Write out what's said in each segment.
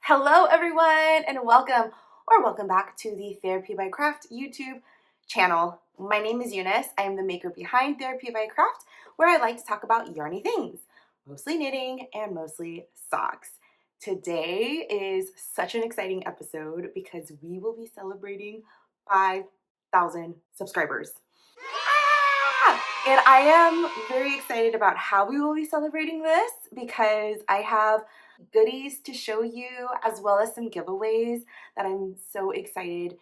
Hello everyone and welcome back to the Therapy by Craft YouTube channel. My name is Eunice. I am the maker behind Therapy by Craft, where I like to talk about yarny things, mostly knitting and mostly socks. Today is such an exciting episode because we will be celebrating 5,000 subscribers. And I am very excited about how we will be celebrating this because I have goodies to show you as well as some giveaways that I'm so excited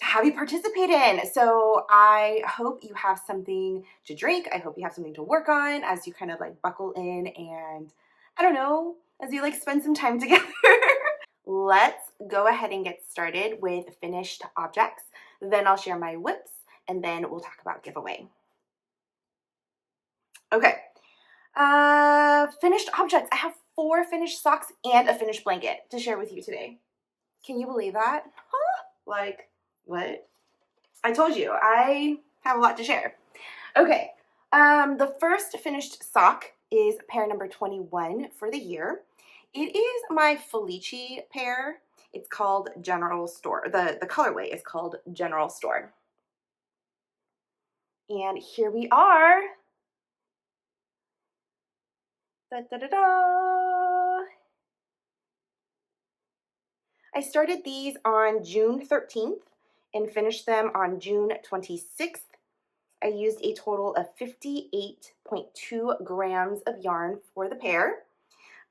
to have you participate in. So I hope you have something to drink. I hope you have something to work on as you kind of like buckle in and I don't know, as you like spend some time together. Let's go ahead and get started with finished objects. Then I'll share my whips and then we'll talk about giveaway. Okay, finished objects. I have 4 finished socks and a finished blanket to share with you today. Can you believe that? Huh? Like, what? I told you, I have a lot to share. Okay, the first finished sock is pair number 21 for the year. It is my Felici pair. It's called General Store. The colorway is called General Store. And here we are. Da, da, da, da. I started these on June 13th and finished them on June 26th. I used a total of 58.2 grams of yarn for the pair.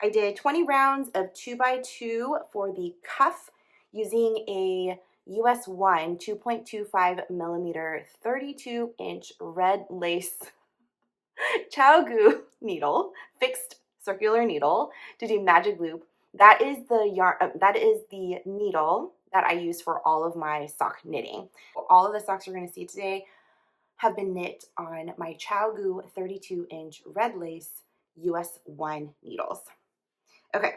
I did 20 rounds of 2x2 for the cuff using a US 1 2.25 millimeter 32-inch red lace Chow needle, fixed circular needle to do magic loop. That is the yarn. That is the needle that I use for all of my sock knitting. All of the socks you're going to see today have been knit on my Chow 32-inch red lace US 1 needles. Okay,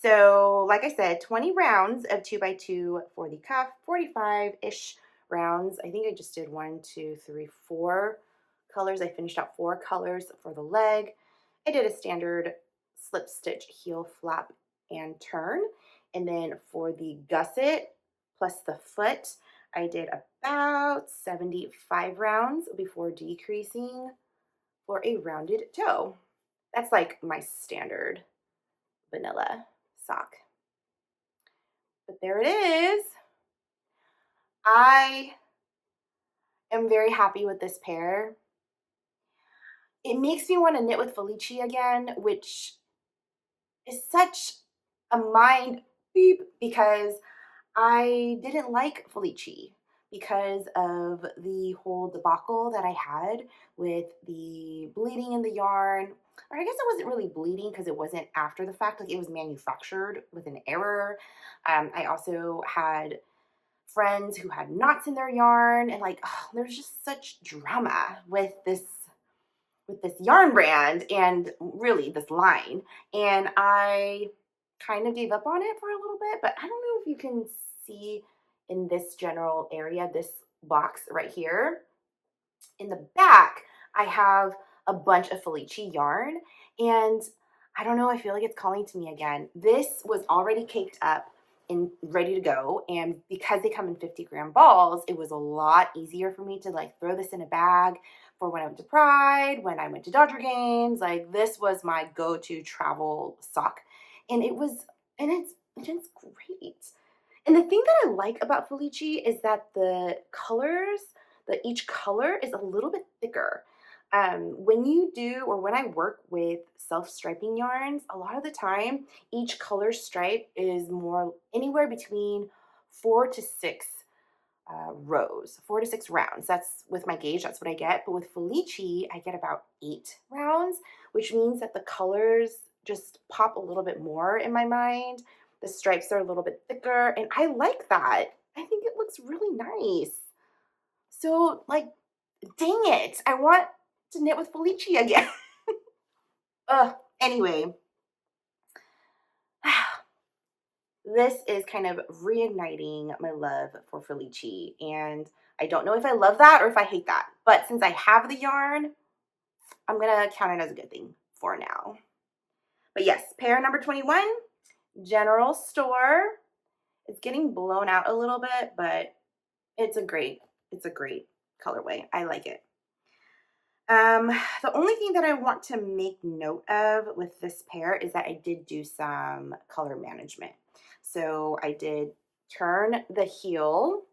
so like I said, 20 rounds of 2x2 for the cuff, 45-ish rounds. I think I just did 1, 2, 3, 4 colors. I finished out 4 colors for the leg. I did a standard slip stitch heel flap and turn. And then for the gusset plus the foot, I did about 75 rounds before decreasing for a rounded toe. That's like my standard vanilla sock. But there it is. I am very happy with this pair. It makes me want to knit with Felici again, which is such a mind beep because I didn't like Felici because of the whole debacle that I had with the bleeding in the yarn. Or I guess it wasn't really bleeding because it wasn't after the fact, like it was manufactured with an error. I also had friends who had knots in their yarn and like, oh, there's just such drama with this yarn brand and really this line. And I kind of gave up on it for a little bit, but I don't know if you can see in this general area, this box right here. In the back, I have a bunch of Felici yarn and I don't know, I feel like it's calling to me again. This was already caked up and ready to go, and because they come in 50-gram balls, it was a lot easier for me to like throw this in a bag for when I went to Pride, when I went to Dodger games. Like this was my go-to travel sock, and it's great. And the thing that I like about Felici is that the colors, that each color is a little bit thicker. When you do, or when I work with self-striping yarns, a lot of the time, each color stripe is more anywhere between 4 to 6 rows, 4 to 6 rounds. That's with my gauge, that's what I get. But with Felici, I get about 8 rounds, which means that the colors just pop a little bit more in my mind. The stripes are a little bit thicker, and I like that. I think it looks really nice. So, like, dang it, I want to knit with Felici again. Anyway, this is kind of reigniting my love for Felici, and I don't know if I love that or if I hate that, but since I have the yarn, I'm gonna count it as a good thing for now. But yes, pair number 21, general store. It's getting blown out a little bit, but it's a great colorway. I like it. Um, the only thing that I want to make note of with this pair is that I did do some color management. So I did turn the heel,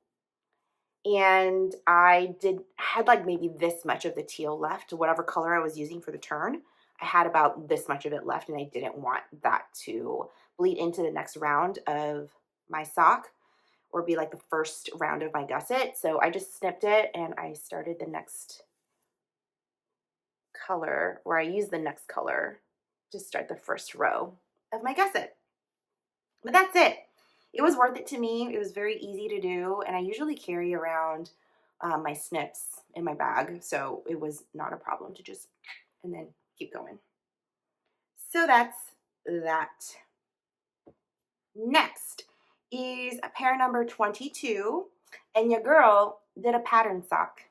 and I had like maybe this much of the teal left, whatever color I was using for the turn. I had about this much of it left, and I didn't want that to bleed into the next round of my sock or be like the first round of my gusset. So I just snipped it and I started the next color, or I used the next color to start the first row of my gusset. But that's it. It was worth it to me. It was very easy to do, and I usually carry around my snips in my bag, so it was not a problem to just, and then keep going. So that's that. Next is a pair number 22, and your girl did a pattern sock.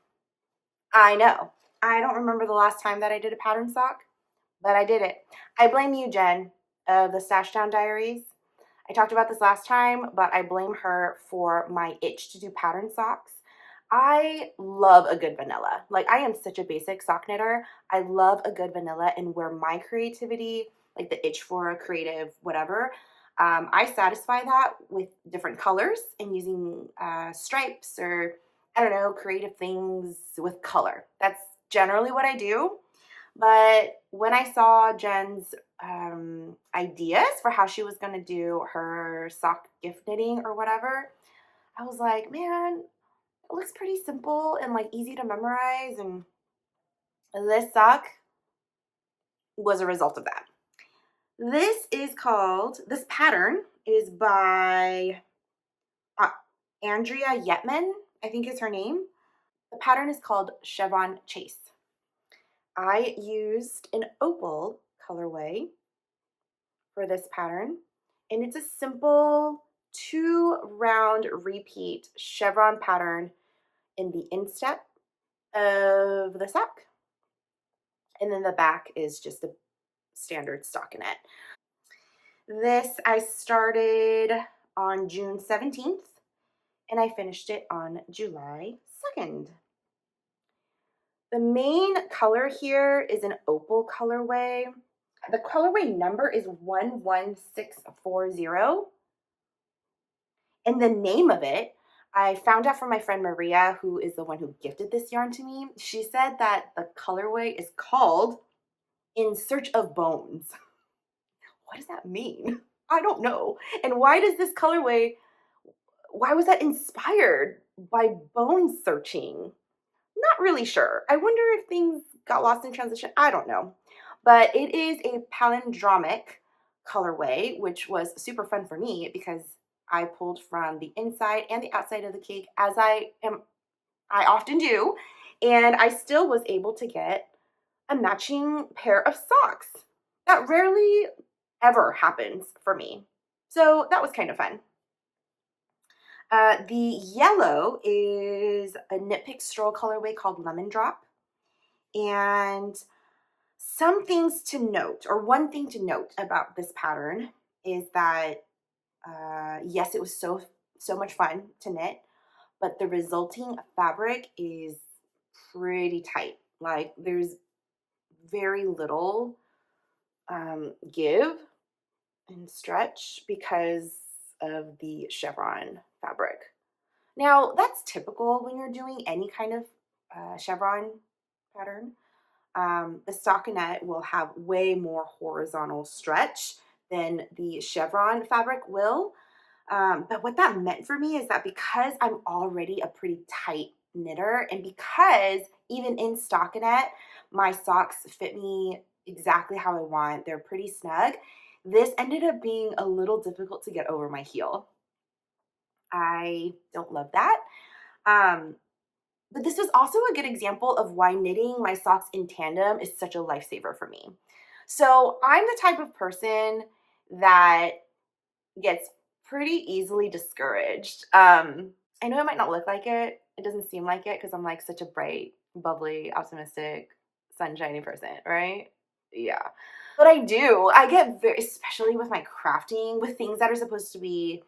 I know. I don't remember the last time that I did a pattern sock, but I did it. I blame you, Jenn, of the Stash Down Diaries. I talked about this last time, but I blame her for my itch to do pattern socks. I love a good vanilla. Like, I am such a basic sock knitter. I love a good vanilla, and where my creativity, like the itch for a creative whatever, I satisfy that with different colors and using stripes or, I don't know, creative things with color. That's generally what I do. But when I saw Jenn's ideas for how she was going to do her sock gift knitting or whatever, I was like, man, it looks pretty simple and like easy to memorize. And this sock was a result of that. This pattern is by Andrea Yetman, I think is her name. The pattern is called Chevron Chase. I used an opal colorway for this pattern, and it's a simple 2-round repeat chevron pattern in the instep of the sock, and then the back is just a standard stockinette. This I started on June 17th, and I finished it on July 2nd. The main color here is an opal colorway. The colorway number is 11640. And the name of it, I found out from my friend Maria, who is the one who gifted this yarn to me. She said that the colorway is called In Search of Bones. What does that mean? I don't know. And why was that inspired by bone searching? Not really sure. I wonder if things got lost in transition. I don't know. But it is a palindromic colorway, which was super fun for me because I pulled from the inside and the outside of the cake, as I often do, and I still was able to get a matching pair of socks. That rarely ever happens for me. So that was kind of fun. The yellow is a Knitpicks stroll colorway called Lemon Drop. And some things to note, or one thing to note about this pattern is that, yes, it was so much fun to knit, but the resulting fabric is pretty tight. Like, there's very little give and stretch because of the chevron fabric. Now, that's typical when you're doing any kind of chevron pattern. The stockinette will have way more horizontal stretch than the chevron fabric will. But what that meant for me is that because I'm already a pretty tight knitter, and because even in stockinette, my socks fit me exactly how I want, they're pretty snug, this ended up being a little difficult to get over my heel. I don't love that. But this was also a good example of why knitting my socks in tandem is such a lifesaver for me. So I'm the type of person that gets pretty easily discouraged. I know it might not look like it. It doesn't seem like it because I'm like such a bright, bubbly, optimistic, sunshiny person, right? Yeah. But I get very, especially with my crafting, with things that are supposed to be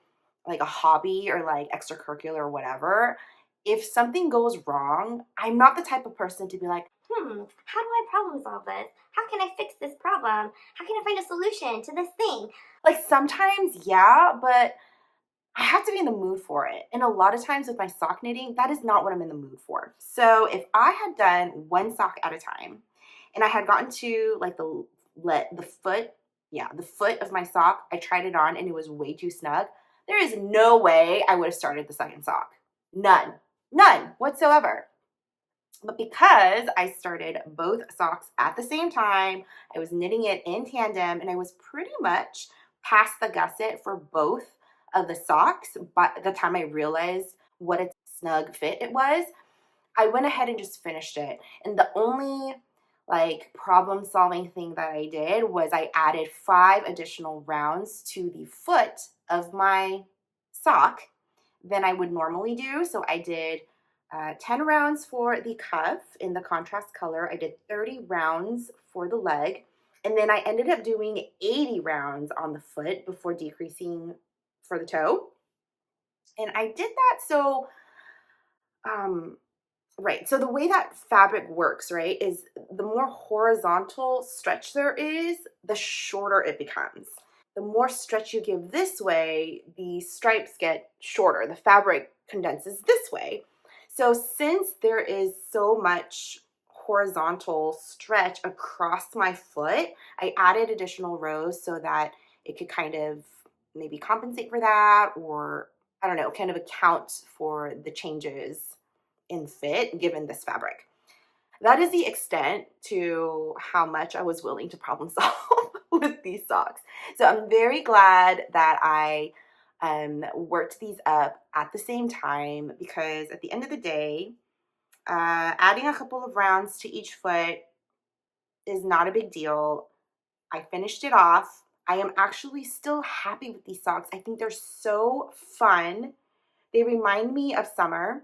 like a hobby or like extracurricular or whatever. If something goes wrong, I'm not the type of person to be like, How do I problem solve this? How can I fix this problem? How can I find a solution to this thing? like sometimes, yeah, but I have to be in the mood for it. And a lot of times with my sock knitting, that is not what I'm in the mood for. So if I had done one sock at a time and I had gotten to like the foot, yeah, the foot of my sock, I tried it on and it was way too snug. There is no way I would have started the second sock. None. None whatsoever. But because I started both socks at the same time, I was knitting it in tandem and I was pretty much past the gusset for both of the socks by the time I realized what a snug fit it was. I went ahead and just finished it. And the only like problem solving thing that I did was I added 5 additional rounds to the foot of my sock than I would normally do. So I did 10 rounds for the cuff in the contrast color. I did 30 rounds for the leg. And then I ended up doing 80 rounds on the foot before decreasing for the toe. And I did that so um, right. So the way that fabric works, right, is the more horizontal stretch there is, the shorter it becomes. The more stretch you give this way, the stripes get shorter. The fabric condenses this way. So since there is so much horizontal stretch across my foot, I added additional rows so that it could kind of maybe compensate for that, or I don't know, kind of account for the changes in fit given this fabric. That is the extent to how much I was willing to problem solve with these socks. So I'm very glad that I worked these up at the same time, because at the end of the day, adding a couple of rounds to each foot is not a big deal. I finished it off. I am actually still happy with these socks. I think they're so fun. They remind me of summer.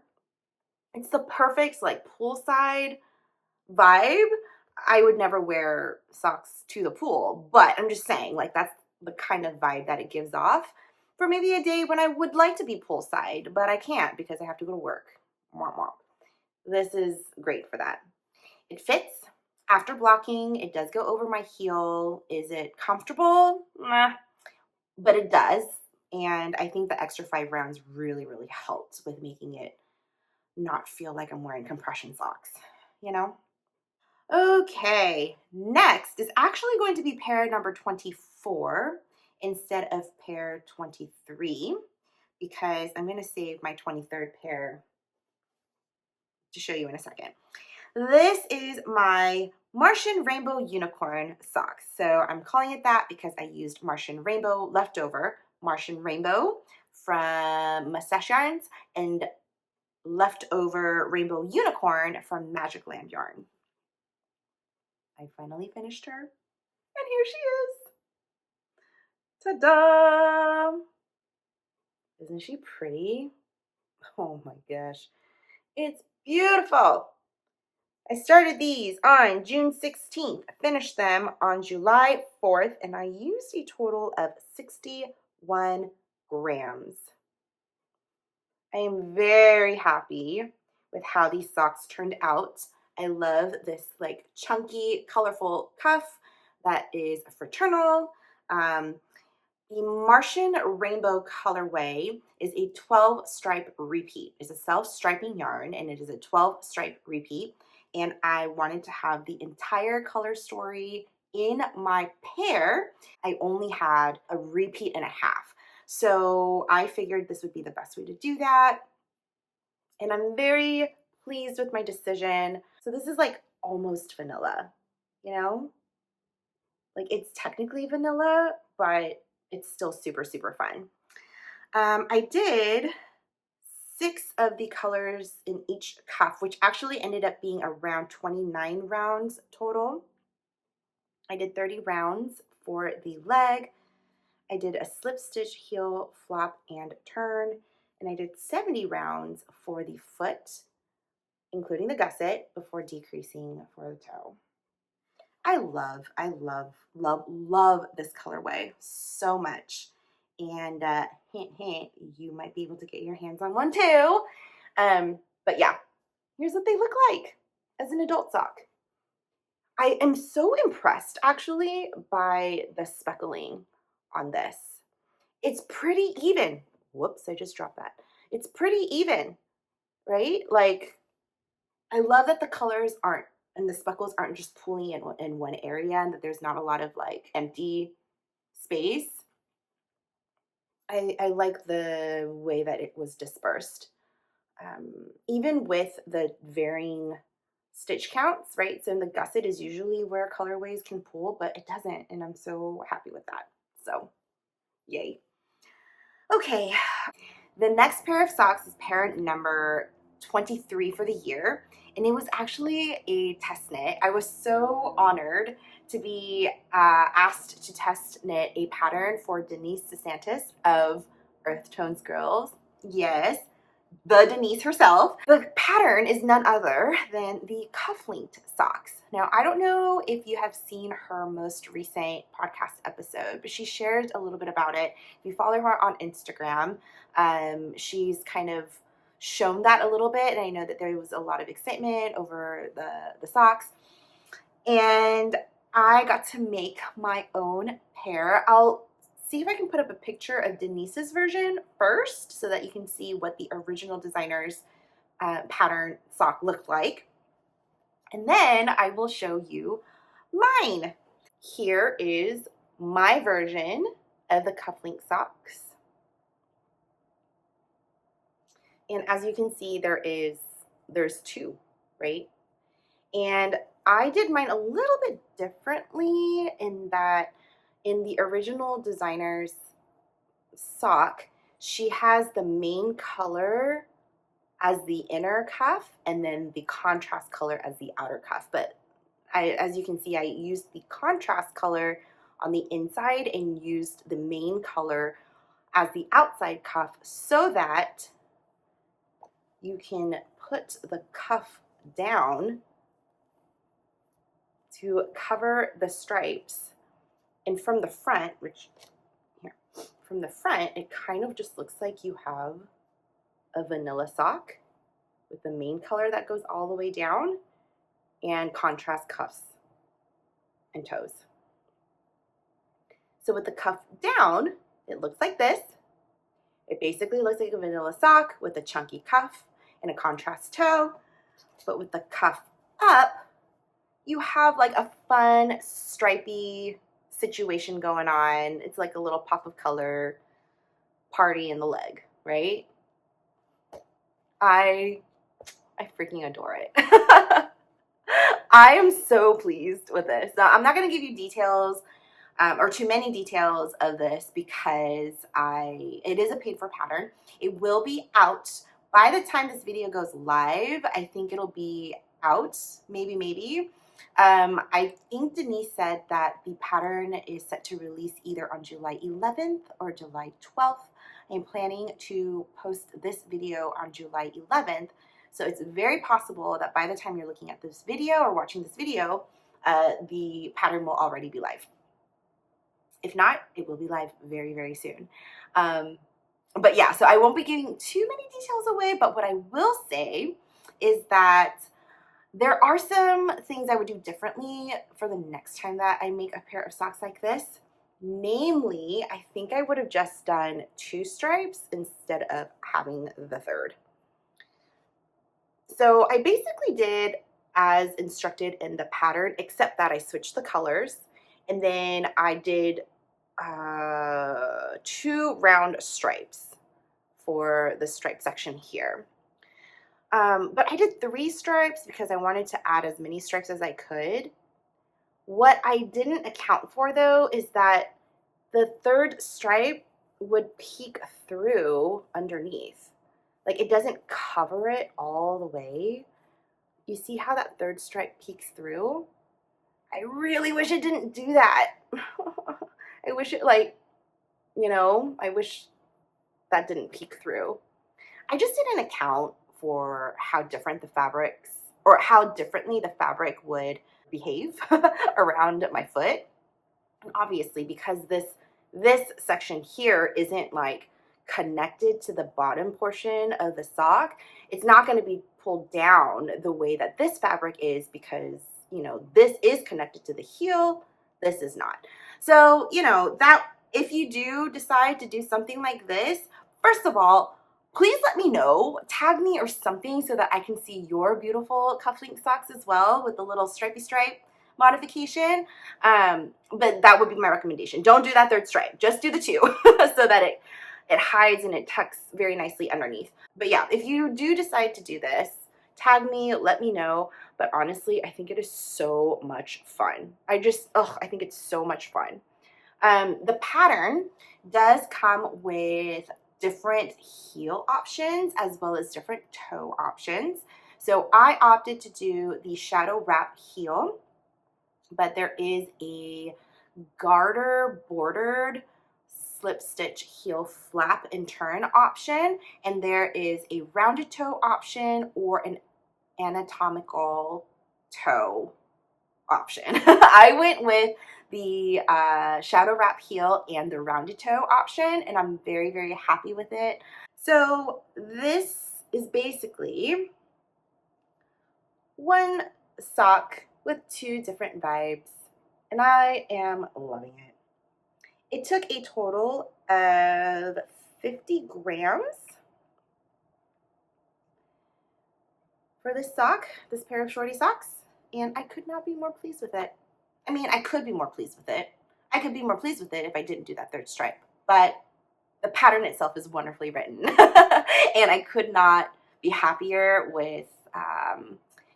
It's the perfect like poolside vibe. I would never wear socks to the pool, but I'm just saying, like, that's the kind of vibe that it gives off for maybe a day when I would like to be poolside, but I can't because I have to go to work. Womp womp. This is great for that. It fits. After blocking, it does go over my heel. Is it comfortable? Nah, but it does. And I think the extra 5 rounds really, really helped with making it not feel like I'm wearing compression socks, you know? Okay, next is actually going to be pair number 24 instead of pair 23, because I'm going to save my 23rd pair to show you in a second. This is my Martian Rainbow Unicorn socks. So I'm calling it that because I used Martian Rainbow leftover Martian Rainbow from Mustache Yarns and leftover Rainbow Unicorn from Magic Land Yarn. I finally finished her, and here she is. Ta-da! Isn't she pretty? Oh my gosh. It's beautiful. I started these on June 16th. I finished them on July 4th, and I used a total of 61 grams. I am very happy with how these socks turned out. I love this like chunky, colorful cuff that is fraternal. The Martian Rainbow colorway is a 12 stripe repeat. It's a self-striping yarn and it is a 12 stripe repeat. And I wanted to have the entire color story in my pair. I only had a repeat and a half. So I figured this would be the best way to do that. And I'm very pleased with my decision. So this is like almost vanilla, you know? Like it's technically vanilla, but it's still super, super fun. I did 6 of the colors in each cuff, which actually ended up being around 29 rounds total. I did 30 rounds for the leg. I did a slip stitch, heel, flop, and turn. And I did 70 rounds for the foot, including the gusset, before decreasing for the toe. I love this colorway so much. And hint, hint, you might be able to get your hands on one too. But yeah, here's what they look like as an adult sock. I am so impressed actually by the speckling on this. It's pretty even. Whoops, I just dropped that. It's pretty even, right? Like, I love that the colors aren't and the speckles aren't just pooling in one area and that there's not a lot of like empty space. I like the way that it was dispersed. Even with the varying stitch counts, right? So in the gusset is usually where colorways can pool, but it doesn't, and I'm so happy with that. So, yay. Okay, the next pair of socks is pair number 23 for the year, and it was actually a test knit. I was so honored to be asked to test knit a pattern for Denise DeSantis of Earth Tones Girls. Yes, the Denise herself. The pattern is none other than the cuff-linked socks. Now, I don't know if you have seen her most recent podcast episode, but she shared a little bit about it. If you follow her on Instagram, she's kind of shown that a little bit, and I know that there was a lot of excitement over the socks. And I got to make my own pair. I'll see if I can put up a picture of Denise's version first so that you can see what the original designer's pattern sock looked like. And then I will show you mine. Here is my version of the cufflink socks. And as you can see, there's two, right? And I did mine a little bit differently in that in the original designer's sock, she has the main color as the inner cuff and then the contrast color as the outer cuff. But as you can see, I used the contrast color on the inside and used the main color as the outside cuff so that you can put the cuff down to cover the stripes. And from the front, from the front, it kind of just looks like you have a vanilla sock with the main color that goes all the way down and contrast cuffs and toes. So with the cuff down, it looks like this. It basically looks like a vanilla sock with a chunky cuff and a contrast toe. But with the cuff up, you have like a fun stripy situation going on. It's like a little pop of color party in the leg, right? I freaking adore it. I am so pleased with this. Now, I'm not going to give you details or too many details of this because it is a paid for pattern. It will be out by the time this video goes live. I think it'll be out, maybe. I think Denise said that the pattern is set to release either on July 11th or July 12th. I'm planning to post this video on July 11th. So it's very possible that by the time you're looking at this video or watching this video, the pattern will already be live. If not, it will be live very, very soon. But yeah, so I won't be giving too many details away, but what I will say is that there are some things I would do differently for the next time that I make a pair of socks like this. Namely, I think I would have just done 2 stripes instead of having the third. So I basically did as instructed in the pattern, except that I switched the colors. And then I did 2 round stripes for the stripe section here. But I did 3 stripes because I wanted to add as many stripes as I could. What I didn't account for though is that the third stripe would peek through underneath. Like it doesn't cover it all the way. You see how that third stripe peeks through? I really wish it didn't do that. I wish it I wish that didn't peek through. I just didn't account for how different the fabrics or how differently the fabric would behave around my foot. And obviously, because this section here isn't like connected to the bottom portion of the sock, it's not going to be pulled down the way that this fabric is, because, you know, this is connected to the heel, this is not. So, you know, that if you do decide to do something like this, first of all, please let me know, tag me or something, so that I can see your beautiful cufflink socks as well with the little stripy stripe modification. But that would be my recommendation. Don't do that third stripe, just do the two so that it hides and it tucks very nicely underneath. But yeah, if you do decide to do this, tag me, let me know. But honestly, I think it is so much fun. I think it's so much fun. The pattern does come with different heel options as well as different toe options. So I opted to do the shadow wrap heel, but there is a garter bordered slip stitch heel flap and turn option, and there is a rounded toe option or an anatomical toe option. I went with the shadow wrap heel and the rounded toe option, and I'm very, very happy with it. So this is basically one sock with two different vibes, and I am loving it. It took a total of 50 grams for this sock, this pair of shorty socks, and I could not be more pleased with it. I mean, I could be more pleased with it. I could be more pleased with it if I didn't do that third stripe, but the pattern itself is wonderfully written, and I could not be happier with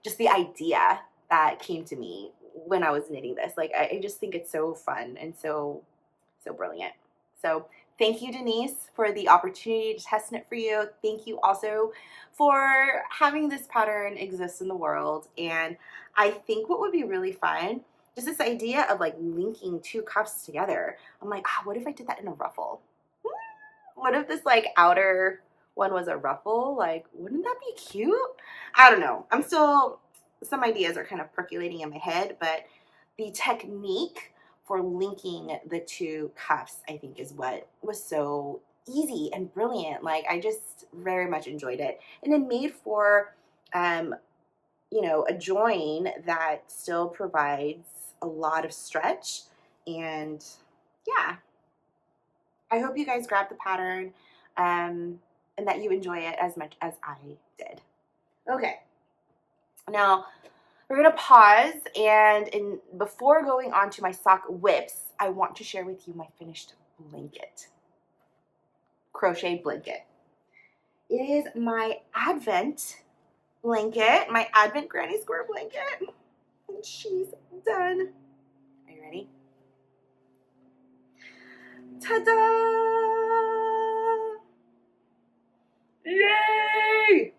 just the idea that came to me when I was knitting this. Like, I just think it's so fun and so brilliant. So thank you, Denise, for the opportunity to test knit for you. Thank you also for having this pattern exist in the world. And I think what would be really fun, just this idea of like linking two cuffs together. I'm like, what if I did that in a ruffle? What if this like outer one was a ruffle? Like, wouldn't that be cute? I don't know. Some ideas are kind of percolating in my head, but the technique for linking the two cuffs, I think, is what was so easy and brilliant. Like, I just very much enjoyed it. And it made for, you know, a join that still provides a lot of stretch. And yeah, I hope you guys grab the pattern and that you enjoy it as much as I did. Okay, now we're gonna pause, and before going on to my sock whips, I want to share with you my finished blanket, crochet blanket. It is my Advent blanket, my Advent Granny Square blanket, and she's done. Are you ready? Ta-da! Yay!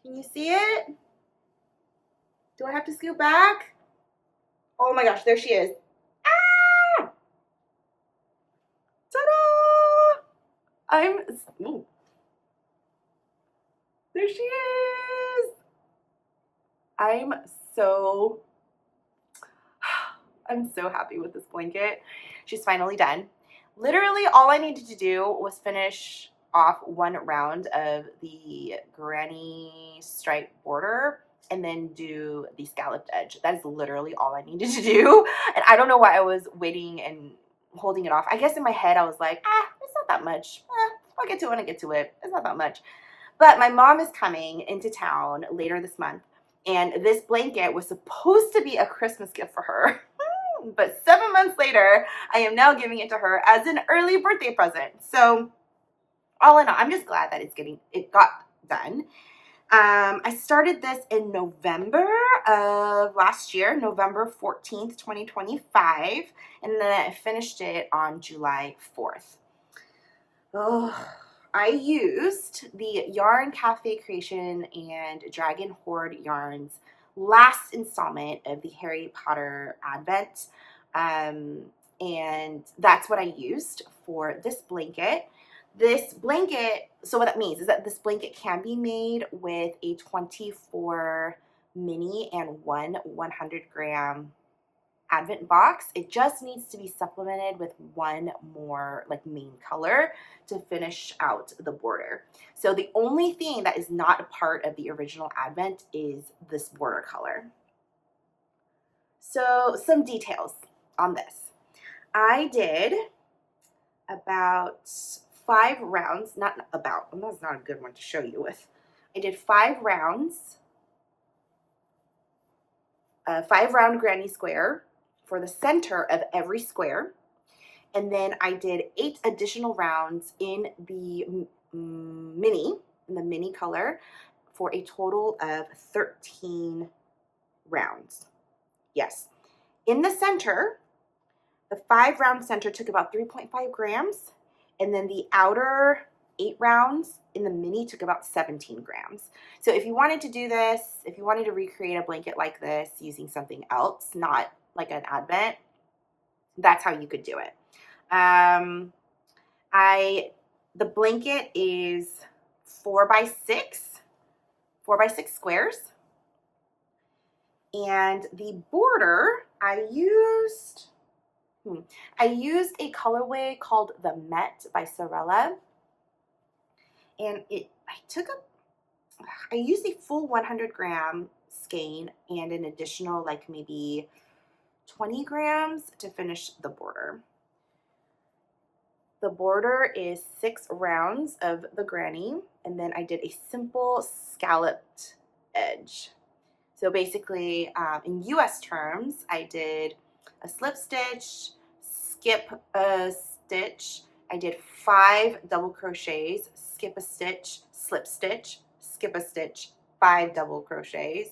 Can you see it? Do I have to scoot back? Oh my gosh, there she is. Ah! Ta-da! Ooh. There she is. I'm so happy with this blanket. She's finally done. Literally all I needed to do was finish off one round of the granny stripe border and then do the scalloped edge. That is literally all I needed to do. And I don't know why I was waiting and holding it off. I guess in my head I was like, it's not that much. I'll get to it when I get to it. It's not that much. But my mom is coming into town later this month, and this blanket was supposed to be a Christmas gift for her. But 7 months later, I am now giving it to her as an early birthday present. So all in all, I'm just glad that it got done. I started this in November of last year, November 14th, 2025, and then I finished it on July 4th. Oh, I used the Yarn Cafe Creation and Dragon Hoard yarns last installment of the Harry Potter Advent, and that's what I used for this blanket. This blanket, so what that means is that this blanket can be made with a 24 mini and one 100-gram advent box. It just needs to be supplemented with one more like main color to finish out the border. So the only thing that is not a part of the original advent is this border color. So some details on this. I did about 5 rounds, not about, that's not a good one to show you with. I did 5 rounds, 5-round granny square for the center of every square. And then I did 8 additional rounds in the mini color for a total of 13 rounds. Yes. In the center, the 5-round center took about 3.5 grams, and then the outer 8 rounds in the mini took about 17 grams. So if you wanted to do this, if you wanted to recreate a blanket like this using something else, not like an advent, that's how you could do it. The blanket is 4x6 squares. And the border, I used a colorway called the Met by Sorella. And I used a full 100-gram skein and an additional like maybe 20 grams to finish the border. The border is 6 rounds of the granny, and then I did a simple scalloped edge. So basically, in US terms, I did a slip stitch, skip a stitch, I did 5 double crochets, skip a stitch, slip stitch, skip a stitch, 5 double crochets,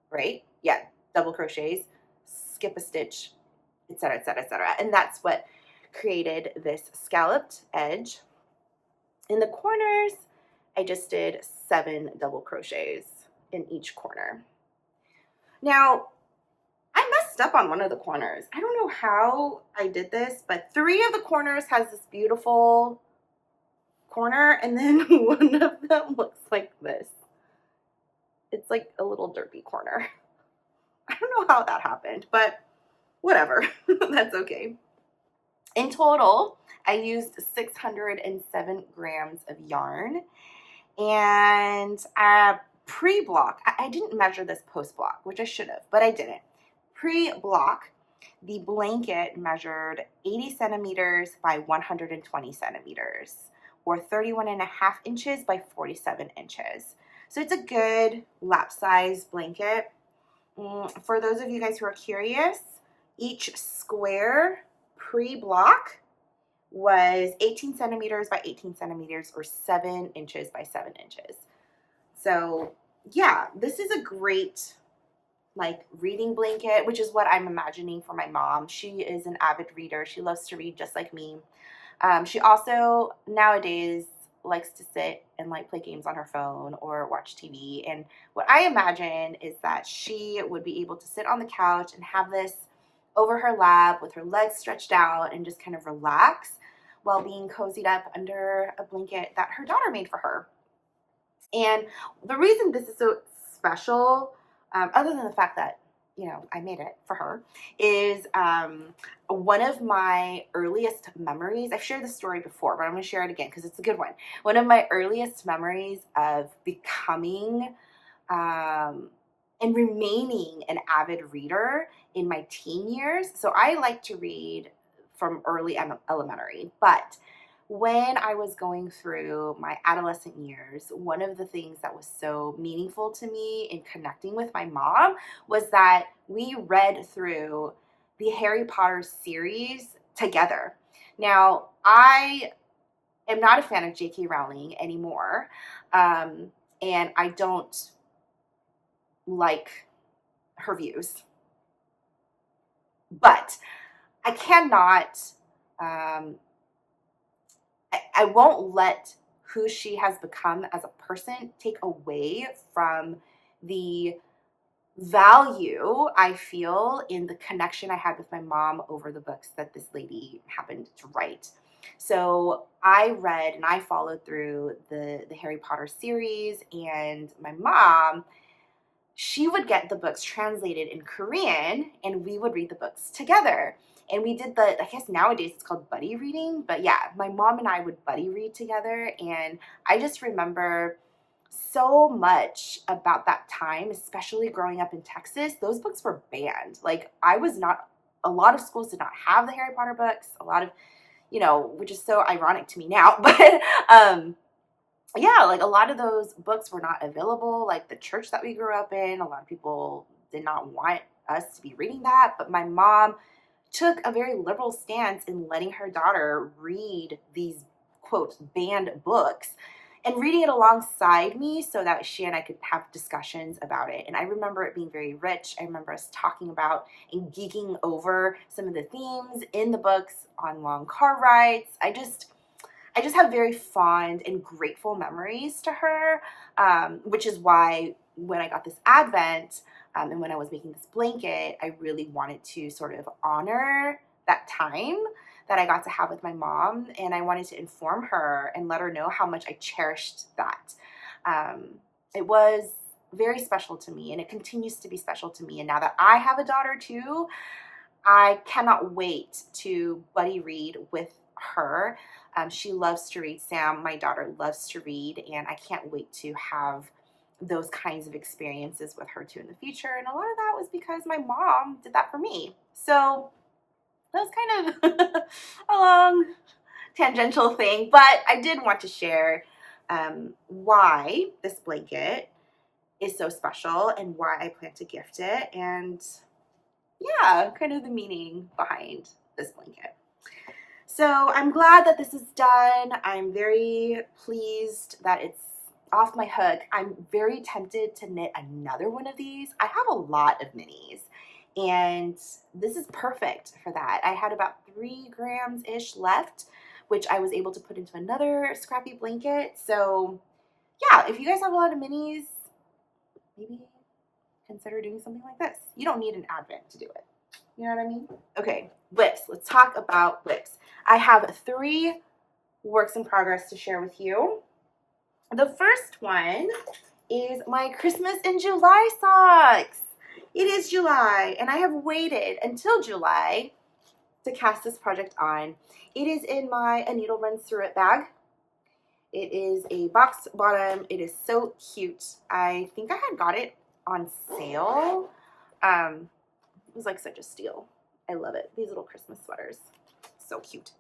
right? Yeah, double crochets, skip a stitch, etc., etc., etc. And that's what created this scalloped edge. In the corners, I just did 7 double crochets in each corner. Now, I messed up on one of the corners. I don't know how I did this, but 3 of the corners has this beautiful corner, and then one of them looks like this. It's like a little derpy corner. I don't know how that happened, but whatever. That's okay. In total, I used 607 grams of yarn, and pre-block, I didn't measure this post-block, which I should have, but I didn't. Pre-block, the blanket measured 80 centimeters by 120 centimeters, or 31.5 inches by 47 inches. So it's a good lap size blanket. For those of you guys who are curious, each square pre-block was 18 centimeters by 18 centimeters, or 7 inches by 7 inches. So yeah, this is a great like reading blanket, which is what I'm imagining for my mom. She is an avid reader. She loves to read just like me. She also nowadays likes to sit and like play games on her phone or watch TV. And what I imagine is that she would be able to sit on the couch and have this over her lap with her legs stretched out and just kind of relax while being cozied up under a blanket that her daughter made for her. And the reason this is so special, other than the fact that, you know, I made it for her, is one of my earliest memories. I've shared this story before, but I'm going to share it again because it's a good one. One of my earliest memories of becoming and remaining an avid reader in my teen years. So I like to read from early elementary, but when I was going through my adolescent years, one of the things that was so meaningful to me in connecting with my mom was that we read through the Harry Potter series together. Now, I am not a fan of J.K. Rowling anymore, and I don't like her views. But I cannot... I won't let who she has become as a person take away from the value I feel in the connection I had with my mom over the books that this lady happened to write. So I read and I followed through the Harry Potter series, and my mom she would get the books translated in Korean and we would read the books together. And we did I guess nowadays it's called buddy reading, but yeah, my mom and I would buddy read together. And I just remember so much about that time, especially growing up in Texas. Those books were banned. Like, a lot of schools did not have the Harry Potter books, a lot of, which is so ironic to me now, but yeah, like a lot of those books were not available. Like the church that we grew up in, a lot of people did not want us to be reading that, but my mom took a very liberal stance in letting her daughter read these, quote, banned books and reading it alongside me so that she and I could have discussions about it. And I remember it being very rich. I remember us talking about and geeking over some of the themes in the books on long car rides. I just have very fond and grateful memories to her, which is why when I got this Advent and when I was making this blanket, I really wanted to sort of honor that time that I got to have with my mom, and I wanted to inform her and let her know how much I cherished that. It was very special to me, and it continues to be special to me. And now that I have a daughter too, I cannot wait to buddy read with her. She loves to read. Sam, my daughter, loves to read, and I can't wait to have those kinds of experiences with her too in the future. And a lot of that was because my mom did that for me. So that was kind of a long tangential thing, but I did want to share why this blanket is so special and why I plan to gift it, and yeah, kind of the meaning behind this blanket. So I'm glad that this is done. I'm very pleased that it's off my hook. I'm very tempted to knit another one of these. I have a lot of minis, and this is perfect for that. I had about 3 grams-ish left, which I was able to put into another scrappy blanket. So yeah, if you guys have a lot of minis, maybe consider doing something like this. You don't need an Advent to do it. You know what I mean? Okay, WIPs. Let's talk about WIPs. I have 3 works in progress to share with you. The first one is my Christmas in July socks. It is July, and I have waited until July to cast this project on. It is in my A Needle Runs Through It bag. It is a box bottom. It is so cute. I think I had got it on sale. It was like such a steal. I love it. These little Christmas sweaters. So cute.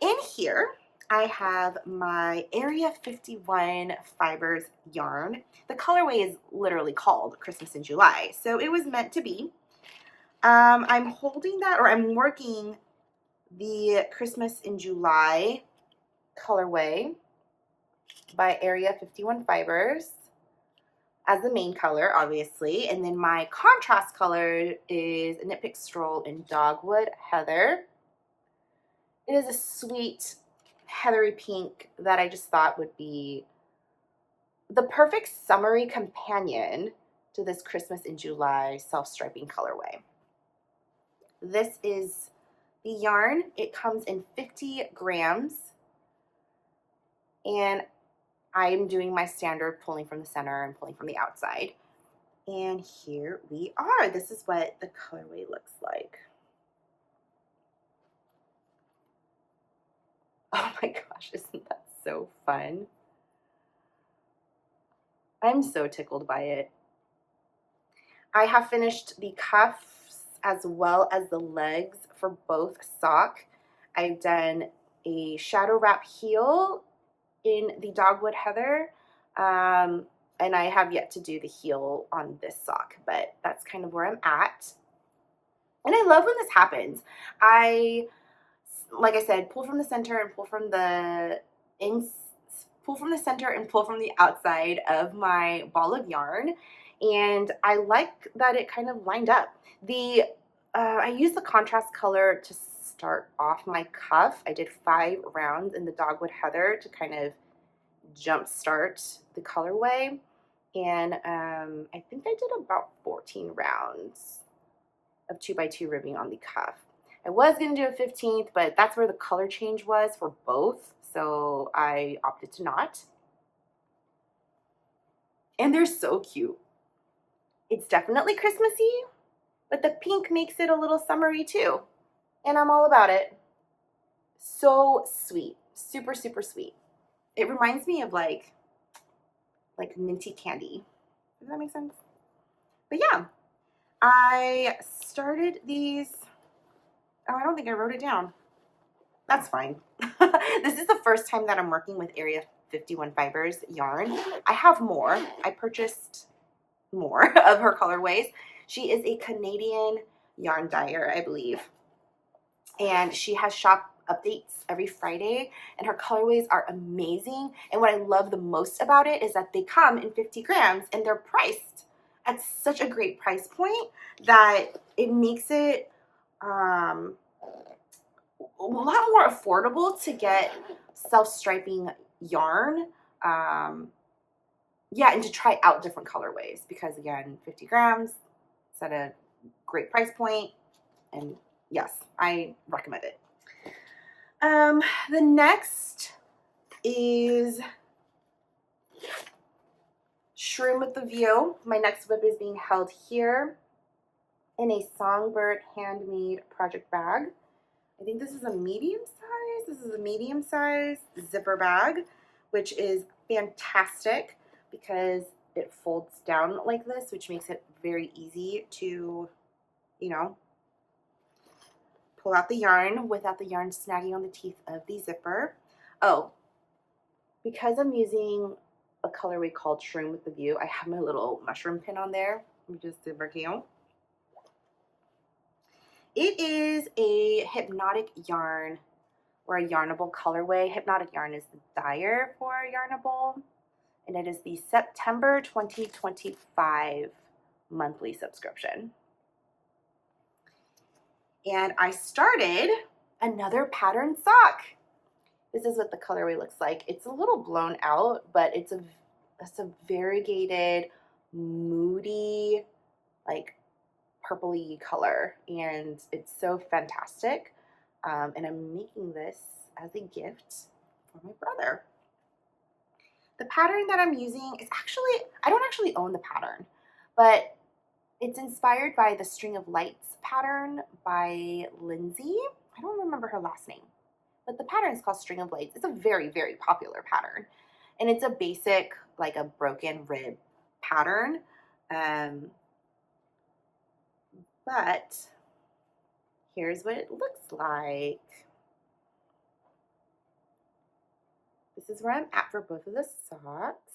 In here, I have my Area 51 Fibers yarn. The colorway is literally called Christmas in July, so it was meant to be. I'm holding that, or I'm working the Christmas in July colorway by Area 51 Fibers as the main color, obviously. And then my contrast color is Knitpicks Stroll in Dogwood Heather. It is a sweet heathery pink that I just thought would be the perfect summery companion to this Christmas in July self-striping colorway. This is the yarn. It comes in 50 grams, and I'm doing my standard pulling from the center and pulling from the outside. And here we are. This is what the colorway looks like. Oh my gosh, isn't that so fun? I'm so tickled by it. I have finished the cuffs as well as the legs for both sock. I've done a shadow wrap heel in the Dogwood Heather, and I have yet to do the heel on this sock, but that's kind of where I'm at. And I love when this happens. Like I said, pull from the center and pull from the center and pull from the outside of my ball of yarn, and I like that it kind of lined up. I used the contrast color to start off my cuff. I did 5 rounds in the Dogwood Heather to kind of jump start the colorway, and I think I did about 14 rounds of 2x2 ribbing on the cuff. I was going to do a 15th, but that's where the color change was for both, so I opted to not. And they're so cute. It's definitely Christmassy, but the pink makes it a little summery too. And I'm all about it. So sweet. Super, super sweet. It reminds me of like minty candy. Does that make sense? But yeah, I started these. Oh, I don't think I wrote it down. That's fine. This is the first time that I'm working with Area 51 Fibers yarn. I have more. I purchased more of her colorways. She is a Canadian yarn dyer, I believe. And she has shop updates every Friday, and her colorways are amazing. And what I love the most about it is that they come in 50 grams and they're priced at such a great price point that it makes it a lot more affordable to get self-striping yarn. Yeah, and to try out different colorways because again, 50 grams, it's at a great price point, and yes, I recommend it. The next is Shroom with the View. My next whip is being held here in a Songbird handmade project bag. I think this is a medium size. This is a medium size zipper bag, which is fantastic because it folds down like this, which makes it very easy to, you know, pull out the yarn without the yarn snagging on the teeth of the zipper. Oh, because I'm using a colorway called Shroom with the View, I have my little mushroom pin on there, which is super cute. It is a hypnotic yarn or a yarnable colorway. Hypnotic yarn is the dyer for yarnable, and it is the September 2025 monthly subscription. And I started another pattern sock. This is what the colorway looks like. It's a little blown out, but it's a variegated, moody, like purpley color, and it's so fantastic. And I'm making this as a gift for my brother. The pattern that I'm using is actually, I don't actually own the pattern, but it's inspired by the String of Lights pattern by Lindsay. I don't remember her last name, but the pattern is called String of Lights. It's a very, very popular pattern, and it's a basic, like a broken rib pattern. But here's what it looks like. This is where I'm at for both of the socks.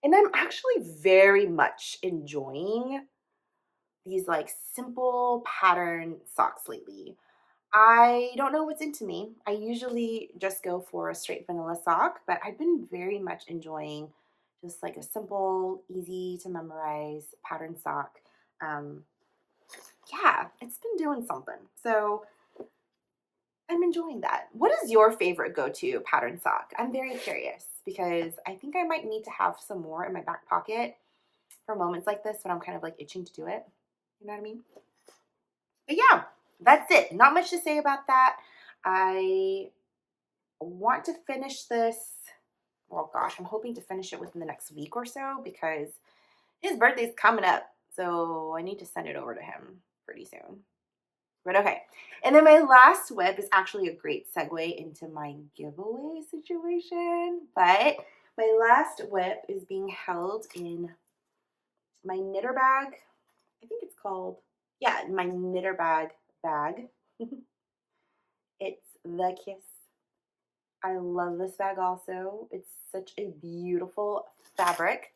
And I'm actually very much enjoying these like simple pattern socks lately. I don't know what's into me. I usually just go for a straight vanilla sock, but I've been very much enjoying just like a simple, easy to memorize pattern sock. Yeah, it's been doing something. So I'm enjoying that. What is your favorite go-to pattern sock? I'm very curious because I think I might need to have some more in my back pocket for moments like this when I'm kind of like itching to do it. You know what I mean? But yeah, that's it. Not much to say about that. I want to finish this. Oh gosh, I'm hoping to finish it within the next week or so because his birthday's coming up. So I need to send it over to him pretty soon. But okay. And then my last whip is actually a great segue into my giveaway situation. But my last whip is being held in my knitter bag. I think it's called, yeah, my knitter bag. It's The Kiss. I love this bag also. It's such a beautiful fabric.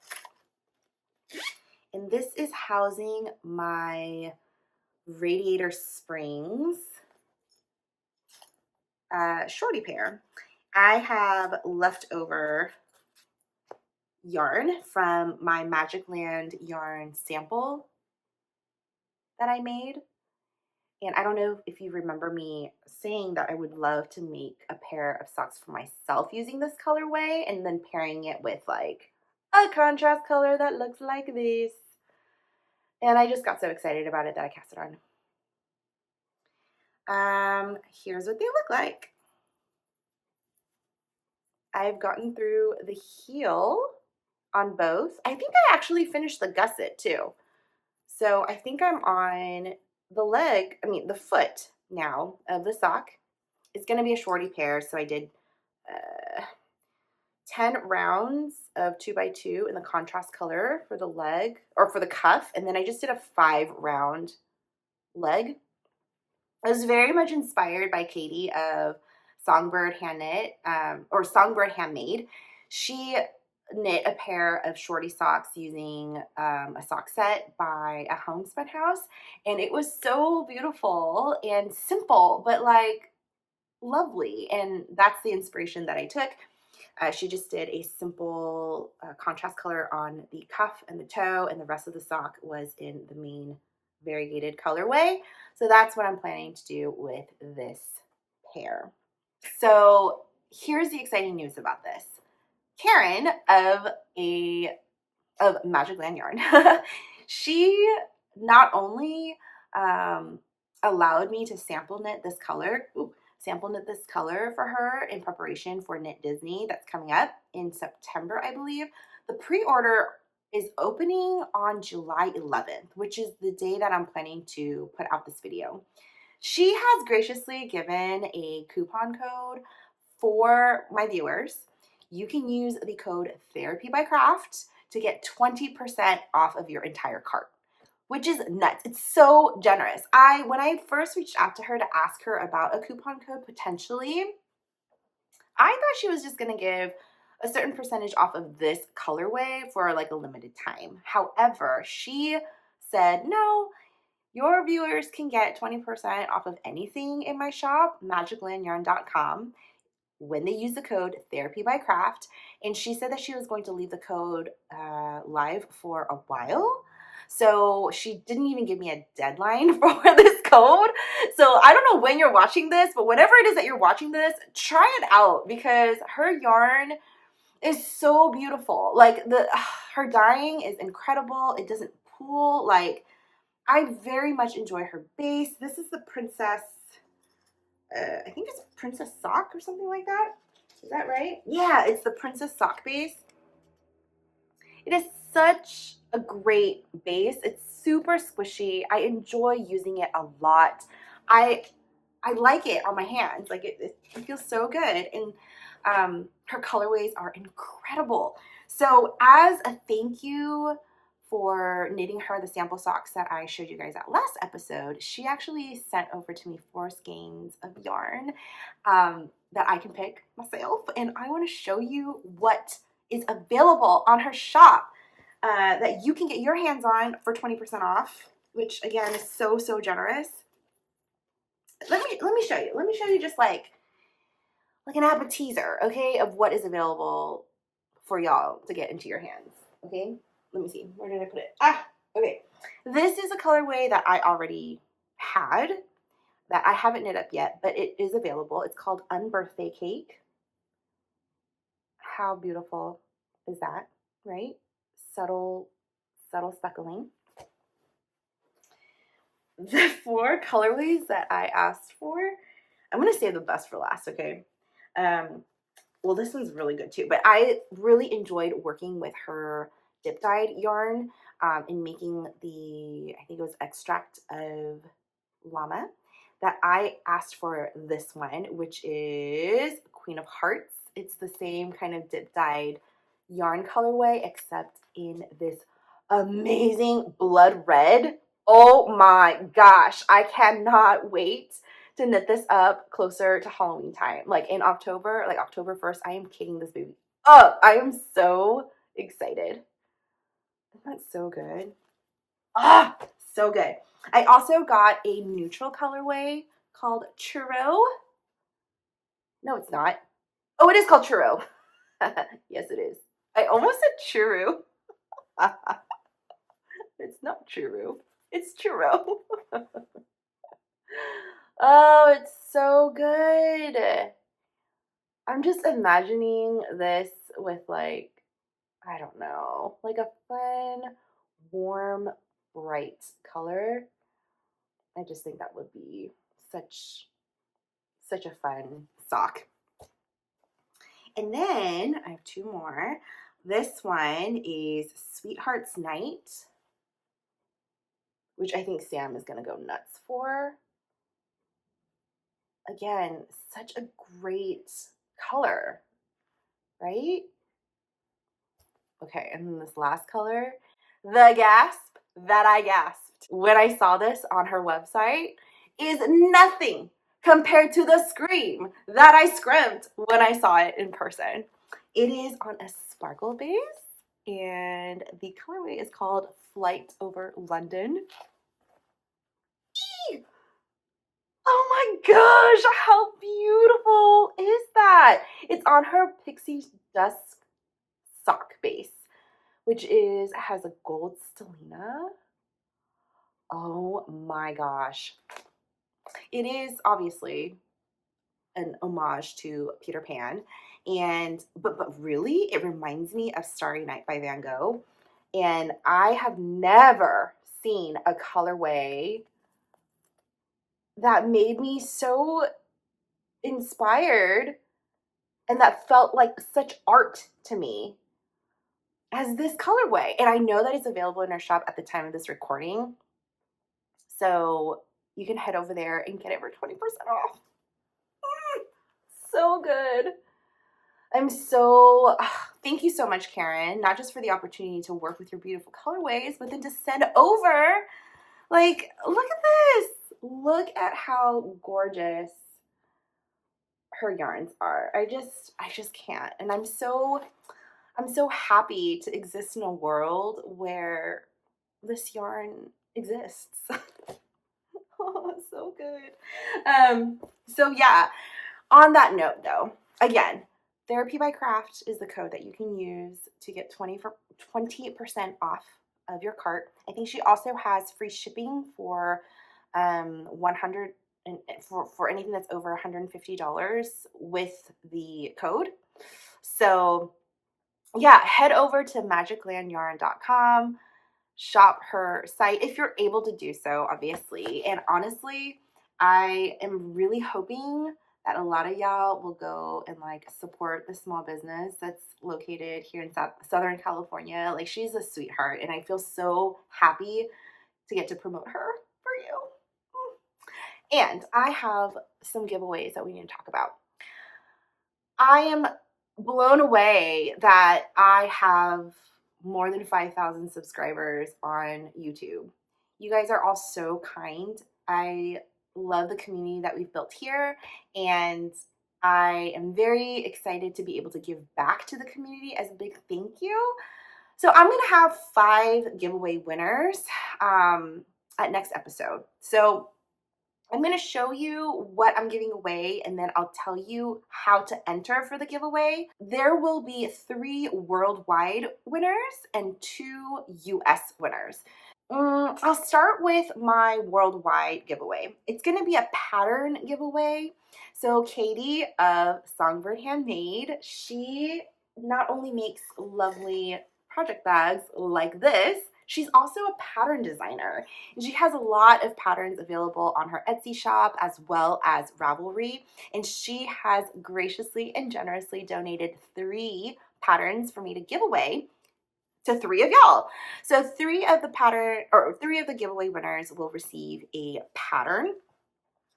And this is housing my Radiator Springs shorty pair. I have leftover yarn from my Magic Land yarn sample that I made. And I don't know if you remember me saying that I would love to make a pair of socks for myself using this colorway and then pairing it with like a contrast color that looks like this. And I just got so excited about it that I cast it on. Here's what they look like. I've gotten through the heel on both. I think I actually finished the gusset too. So I think I'm on the foot now of the sock. It's going to be a shorty pair, so I did 10 rounds of 2x2 in the contrast color for the leg, or for the cuff, and then I just did a 5-round leg. I was very much inspired by Katie of Songbird Hand Knit, or Songbird Handmade. She knit a pair of shorty socks using a sock set by a homespun house, and it was so beautiful and simple, but like lovely, and that's the inspiration that I took. She just did a simple contrast color on the cuff and the toe, and the rest of the sock was in the main variegated colorway. So that's what I'm planning to do with this pair. So here's the exciting news about this. Karen of Magic Land Yarn, she not only allowed me to sample knit this color for her in preparation for Knit Disney that's coming up in September, I believe. The pre-order is opening on July 11th, which is the day that I'm planning to put out this video. She has graciously given a coupon code for my viewers. You can use the code Therapy by Craft to get 20% off of your entire cart, which is nuts. It's so generous. When I first reached out to her to ask her about a coupon code potentially, I thought she was just going to give a certain percentage off of this colorway for like a limited time. However, she said, no, your viewers can get 20% off of anything in my shop, magiclandyarn.com, when they use the code Therapy by Craft. And she said that she was going to leave the code live for a while. So she didn't even give me a deadline for this code. So I don't know when you're watching this, but whenever it is that you're watching this, try it out because her yarn is so beautiful. Like her dyeing is incredible. It doesn't pool. Like, I very much enjoy her base. This is the Princess, I think it's Princess Sock or something like that. Is that right? Yeah, it's the Princess Sock base. It is such a great base. It's super squishy. I enjoy using it a lot. I like it on my hands. Like it feels so good. And her colorways are incredible. So as a thank you for knitting her the sample socks that I showed you guys at last episode, she actually sent over to me 4 skeins of yarn that I can pick myself. And I want to show you what is available on her shop that you can get your hands on for 20% off, which again is so, so generous. Let me show you. Let me show you just like an appetizer, okay, of what is available for y'all to get into your hands, okay? Let me see. Where did I put it? Okay. This is a colorway that I already had that I haven't knit up yet, but it is available. It's called Unbirthday Cake. How beautiful is that, right? Subtle speckling. The 4 colorways that I asked for, I'm going to save the best for last, okay? Well, this one's really good too, but I really enjoyed working with her dip dyed yarn in making I think it was extract of llama, that I asked for this one, which is Queen of Hearts. It's the same kind of dip dyed yarn colorway, except in this amazing blood red. Oh my gosh, I cannot wait to knit this up closer to Halloween time. Like in October, like October 1st, I am kicking this baby up. I am so excited. Isn't that so good? Ah, so good. I also got a neutral colorway called Churro. No, it's not. Oh, it is called Churro. Yes, it is. I almost said Churro. It's not Churro. It's Churro. Oh, it's so good. I'm just imagining this with like, I don't know, like a fun, warm, bright color. I just think that would be such a fun sock. And then I have 2 more. This one is Sweetheart's Night, which I think Sam is going to go nuts for. Again, such a great color, right? Okay, and then this last color, the gasp that I gasped when I saw this on her website is nothing compared to the scream that I screamed when I saw it in person. It is on a sparkle base, and the colorway is called Flight Over London. Eee! Oh my gosh, how beautiful is that? It's on her Pixie Dusk sock base, which has a gold stellina. Oh my gosh. It is obviously an homage to Peter Pan, and but really it reminds me of Starry Night by Van Gogh, and I have never seen a colorway that made me so inspired and that felt like such art to me as this colorway. And I know that it's available in our shop at the time of this recording, so you can head over there and get it for 20% off. So good. Thank you so much, Karen, not just for the opportunity to work with your beautiful colorways, but then to send over, like, look at this. Look at how gorgeous her yarns are. I just can't. And I'm so happy to exist in a world where this yarn exists. Oh, it's so good. So yeah, on that note though, again, Therapy by Craft is the code that you can use to get 20% off of your cart. I think she also has free shipping for 100 and for anything that's over $150 with the code. So yeah, head over to magiclandyarn.com, shop her site if you're able to do so, obviously. And honestly, I am really hoping that a lot of y'all will go and like support the small business that's located here in Southern California. Like, she's a sweetheart, and I feel so happy to get to promote her for you. And I have some giveaways that we need to talk about. I am blown away that I have more than 5,000 subscribers on YouTube. You guys are all so kind. I love the community that we've built here, and I am very excited to be able to give back to the community as a big thank you. So I'm going to have 5 giveaway winners at next episode. So I'm going to show you what I'm giving away, and then I'll tell you how to enter for the giveaway. There will be 3 worldwide winners and 2 US winners. I'll start with my worldwide giveaway. It's going to be a pattern giveaway. So Katie of Songbird Handmade, she not only makes lovely project bags like this, she's also a pattern designer. And she has a lot of patterns available on her Etsy shop as well as Ravelry. And she has graciously and generously donated 3 patterns for me to give away to 3 of y'all. So 3 of the giveaway winners will receive a pattern.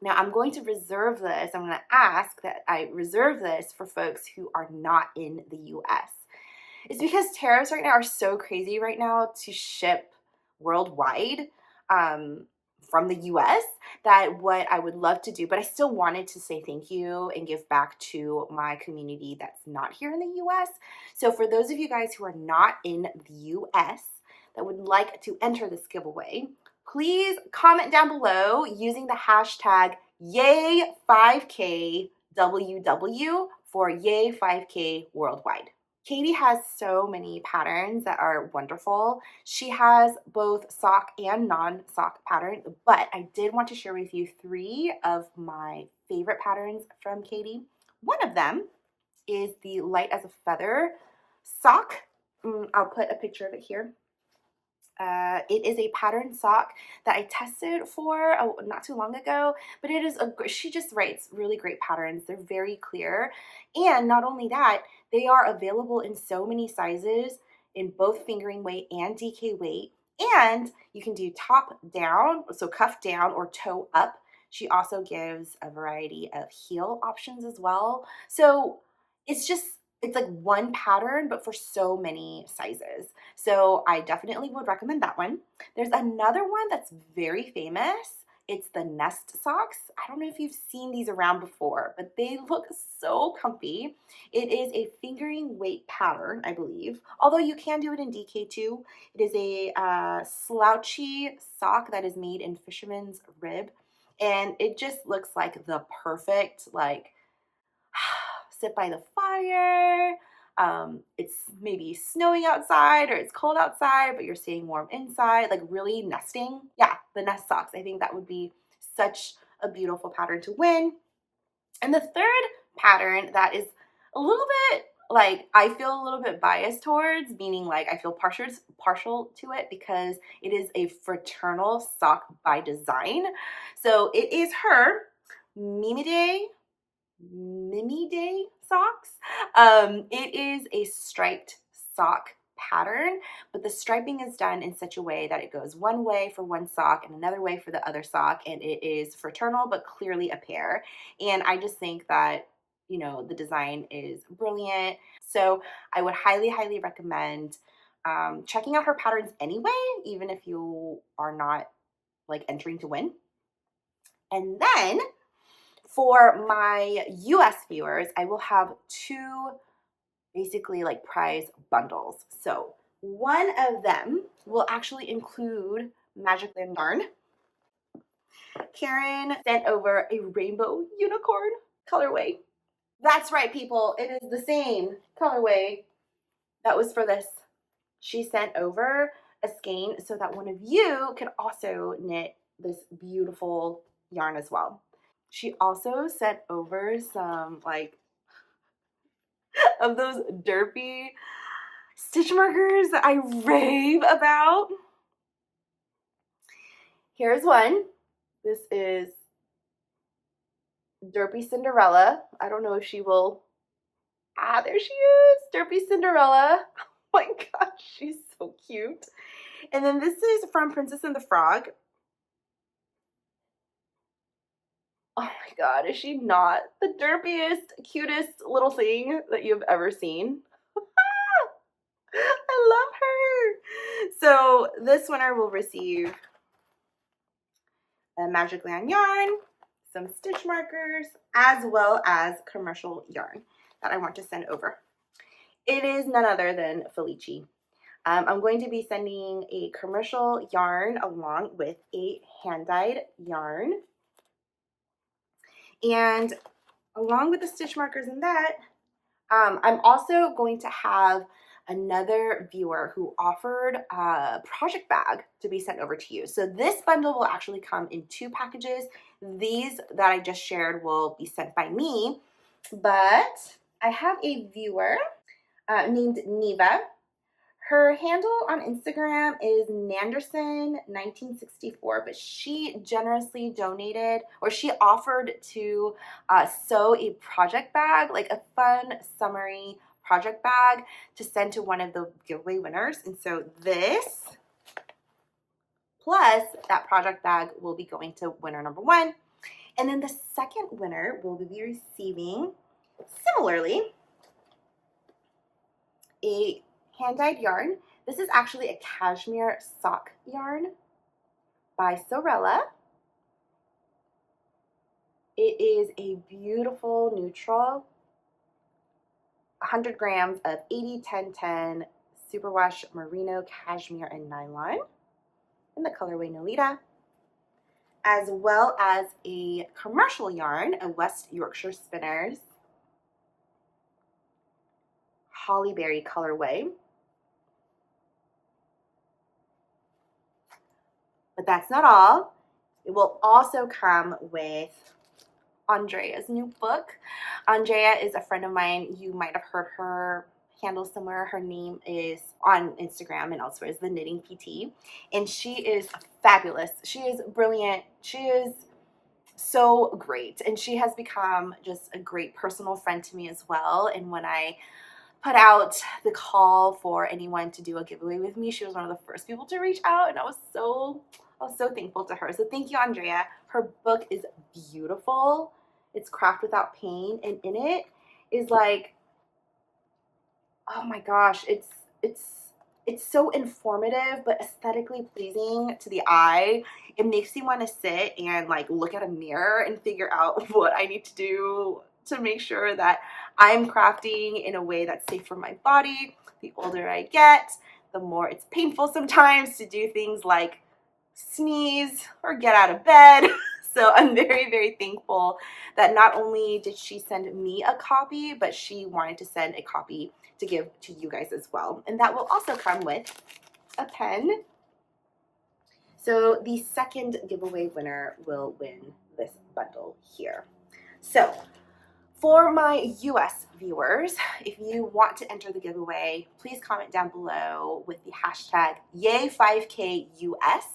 Now I'm going to reserve this. I'm going to ask that I reserve this for folks who are not in the US. It's because tariffs right now are so crazy right now to ship worldwide from the US, that what I would love to do, but I still wanted to say thank you and give back to my community that's not here in the US. So for those of you guys who are not in the US that would like to enter this giveaway, please comment down below using the hashtag Yayyy5KWW for Yayyy5K worldwide. Katie has so many patterns that are wonderful. She has both sock and non-sock patterns, but I did want to share with you 3 of my favorite patterns from Katie. One of them is the Light as a Feather sock. I'll put a picture of it here. It is a pattern sock that I tested for not too long ago, but it is she just writes really great patterns. They're very clear. And not only that, they are available in so many sizes in both fingering weight and DK weight. And you can do top down, so cuff down or toe up. She also gives a variety of heel options as well. So it's like one pattern, but for so many sizes. So I definitely would recommend that one. There's another one that's very famous. It's the Nest socks. I don't know if you've seen these around before, but they look so comfy. It is a fingering weight pattern, I believe, although you can do it in DK too. It is a slouchy sock that is made in fisherman's rib, and it just looks like the perfect, like, sit by the fire. It's maybe snowing outside or it's cold outside, but you're staying warm inside, like really nesting. Yeah, the nest socks. I think that would be such a beautiful pattern to win. And the third pattern that is a little bit like I feel a little bit biased towards, meaning like I feel partial to it because it is a fraternal sock by design. So it is her Mimi Day socks. It is a striped sock pattern, but the striping is done in such a way that it goes one way for one sock and another way for the other sock, and it is fraternal but clearly a pair. And I just think that, you know, the design is brilliant. So I would highly recommend checking out her patterns anyway, even if you are not like entering to win. And then for my US viewers, I will have two basically like prize bundles. So one of them will actually include Magic Land yarn. Karen sent over a rainbow unicorn colorway. That's right, people. It is the same colorway that was for this. She sent over a skein so that one of you could also knit this beautiful yarn as well. She also sent over some like of those derpy stitch markers that I rave about. Here's one. This is Derpy Cinderella. I don't know if she will. Ah, there she is. Derpy Cinderella. Oh my gosh, she's so cute. And then this is from Princess and the Frog. Oh my god, is she not the derpiest, cutest little thing that you've ever seen? I love her. So this winner will receive a Magic Land yarn, some stitch markers, as well as commercial yarn that I want to send over. It is none other than Felici. I'm going to be sending a commercial yarn along with a hand-dyed yarn. And along with the stitch markers in that, I'm also going to have another viewer who offered a project bag to be sent over to you. So this bundle will actually come in two packages. These that I just shared will be sent by me, but I have a viewer named Neva. Her handle on Instagram is Nanderson1964, but she generously donated, or she offered to sew a project bag, like a fun summery project bag to send to one of the giveaway winners. And so this plus that project bag will be going to winner number one. And then the second winner will be receiving, similarly, a hand-dyed yarn. This is actually a cashmere sock yarn by Sorella. It is a beautiful neutral, 100 grams of 80-10-10 superwash merino, cashmere, and nylon in the colorway Nolita, as well as a commercial yarn, a West Yorkshire Spinners Hollyberry colorway. But that's not all. It will also come with Andrea's new book. Andrea is a friend of mine. You might have heard her handle somewhere. Her name is on Instagram and elsewhere is the Knitting PT, and she is fabulous. She is brilliant. She is so great, and she has become just a great personal friend to me as well. And when I put out the call for anyone to do a giveaway with me, she was one of the first people to reach out, and I was so thankful to her. So thank you, Andrea. Her book is beautiful. It's Craft Without Pain, and in it is like, oh my gosh, it's so informative but aesthetically pleasing to the eye. It makes me want to sit and like look at a mirror and figure out what I need to do to make sure that I'm crafting in a way that's safe for my body. The older I get, the more it's painful sometimes to do things like sneeze or get out of bed. So I'm very, very thankful that not only did she send me a copy, but she wanted to send a copy to give to you guys as well. And that will also come with a pen. So the second giveaway winner will win this bundle here. So for my US viewers, if you want to enter the giveaway, please comment down below with the hashtag Yayyy5KUS,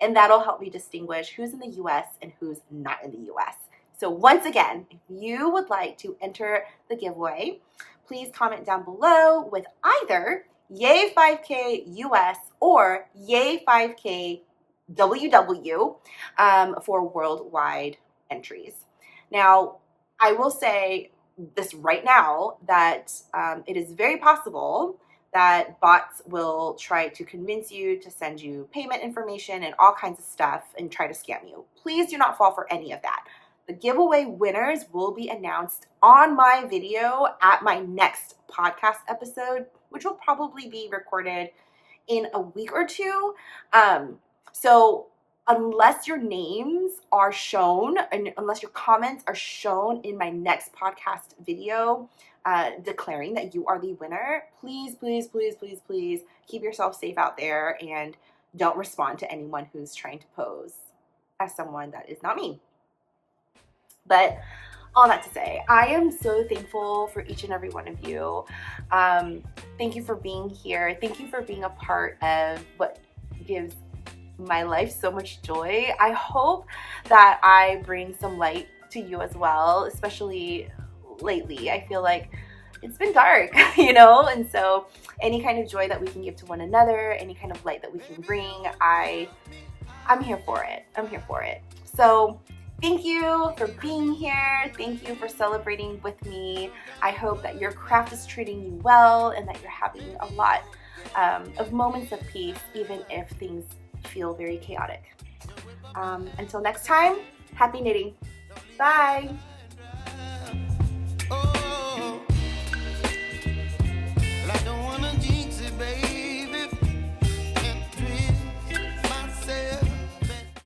and that'll help me distinguish who's in the US and who's not in the US. So once again, if you would like to enter the giveaway, please comment down below with either Yayyy5KUS or Yayyy5KWW for worldwide entries. Now, I will say this right now that it is very possible that bots will try to convince you to send you payment information and all kinds of stuff and try to scam you. Please do not fall for any of that. The giveaway winners will be announced on my video at my next podcast episode, which will probably be recorded in a week or two. So unless your names are shown and unless your comments are shown in my next podcast video declaring that you are the winner, please, please, please, please, please keep yourself safe out there and don't respond to anyone who's trying to pose as someone that is not me. But all that to say, I am so thankful for each and every one of you. Thank you for being here. Thank you for being a part of what gives my life so much joy. I hope that I bring some light to you as well, especially lately. I feel like it's been dark, you know, and so any kind of joy that we can give to one another, any kind of light that we can bring, I'm here for it. I'm here for it. So thank you for being here. Thank you for celebrating with me. I hope that your craft is treating you well and that you're having a lot of moments of peace, even if things feel very chaotic. Until next time, happy knitting. Bye.